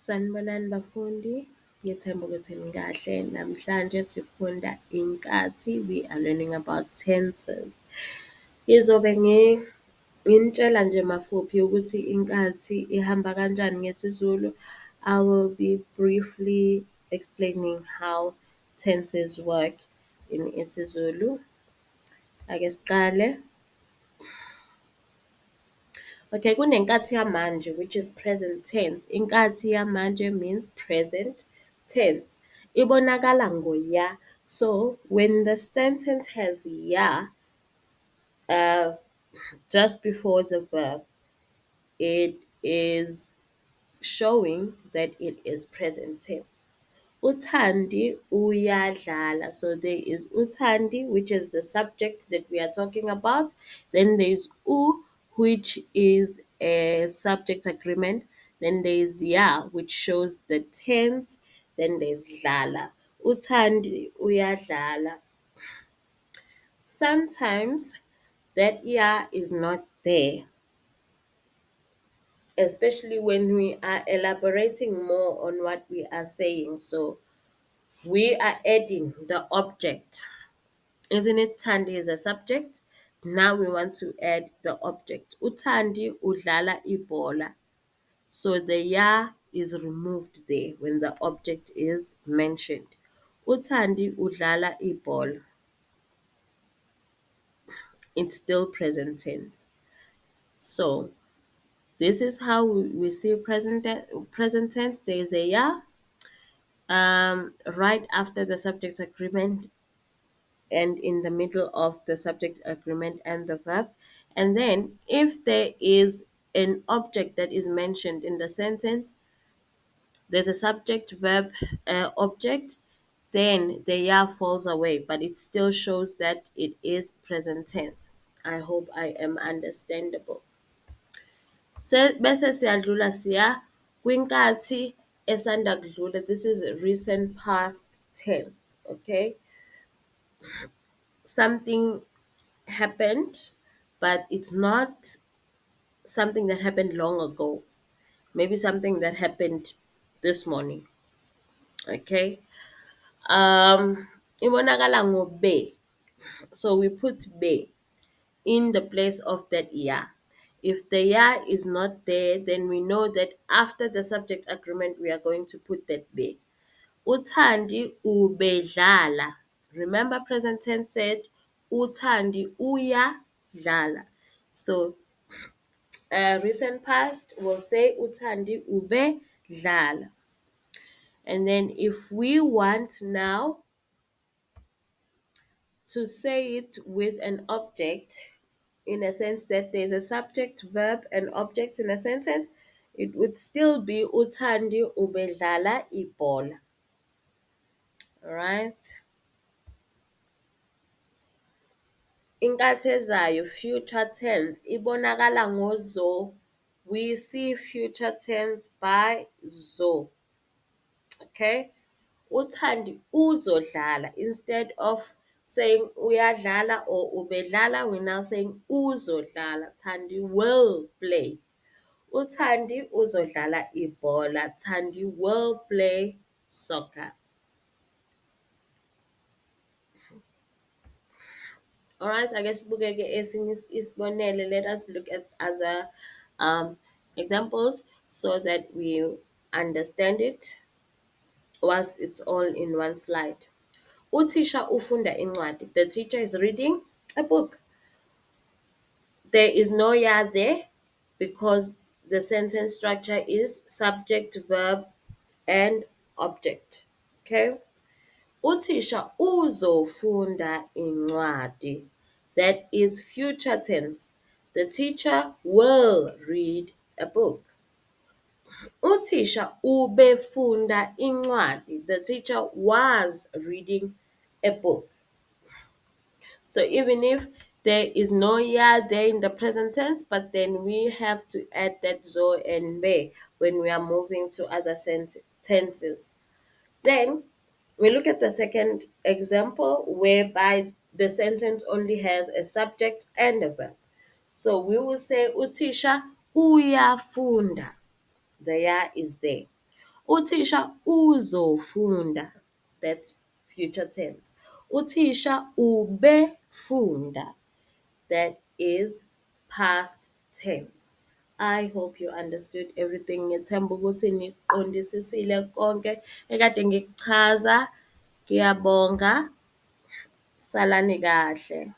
Sanibonani bafundi, ngiyethemba ukuthi nikahle. Namhlanje sifunda inkathi. We are learning about tenses. Ngizobe nginitshela nje mafuphi ukuthi inkathi ihamba kanjani ngesiZulu. I will be briefly explaining how tenses work in isiZulu. Ake siqale. Okay, kunenkathi yamanje, which is present tense. Inkathi yamanje means present tense. Ibonakala ngo-ya. So when the sentence has ya uh, just before the verb, it is showing that it is present tense. Uthandi uyadlala. So there is uthandi, which is the subject that we are talking about. Then there's which is a subject agreement. Then there's ya, which shows the tense. Then there's dlala. Uthandi uyadlala. Sometimes that ya is not there, especially when we are elaborating more on what we are saying. So we are adding the object. Isn't it? Thandi is a subject. Now we want to add the object. Uthandi udlala ibola. So the ya is removed there when the object is mentioned. Uthandi udlala ibola. It's still present tense. So this is how we see present tense. There is a ya right after the subject agreement and in the middle of the subject agreement and the verb. And then if there is an object that is mentioned in the sentence, there's a subject, verb, object, then the ya falls away, but it still shows that it is present tense. I hope I am understandable. Bese siyadlula siya kwinkathi esanda kudlula. This is recent past tense, okay? Something happened, but it's not something that happened long ago. Maybe something that happened this morning. Okay. Ibonakala ngobe. So we put be in the place of that ya. If the ya is not there, then we know that after the subject agreement we are going to put that be. Uthandi ubedlala. Remember present tense said uthandi uyadlala. So recent past will say uthandi ubedlala. And then if we want now to say it with an object, in a sense that there's a subject, verb, and object in a sentence, it would still be uthandi ubedlala ibhola. Alright? Inkathi ezayo, future tense, ibonakala ngozo. We see future tense by zo. Okay? Uthandi uzodlala. Instead of saying uyadlala or ubedlala, we're now saying uzodlala. Thandi will play. Uthandi uzodlala ibhola. Thandi will play soccer. Alright, I guess sibukeke esinye isibonelo. Let us look at other examples so that we understand it whilst it's all in one slide. Uthisha ufunda incwadi. The teacher is reading a book. There is no ya there because the sentence structure is subject, verb, and object. Okay? Uthisha uzofunda incwadi. That is future tense. The teacher will read a book. Uthisha ubefunda incwadi. The teacher was reading a book. So even if there is no ya there in the present tense, but then we have to add that zo and be when we are moving to other tenses. Then we look at the second example whereby the sentence only has a subject and a verb. So we will say utisha uyafunda. The ya is there. Uthisha uzofunda, that's future tense. Uthisha ubefunda, that is past tense. I hope you understood everything. Ngithemba ukuthi niqondisisile konke ekade ngikuchaza. Ngiyabonga. Salani kahle.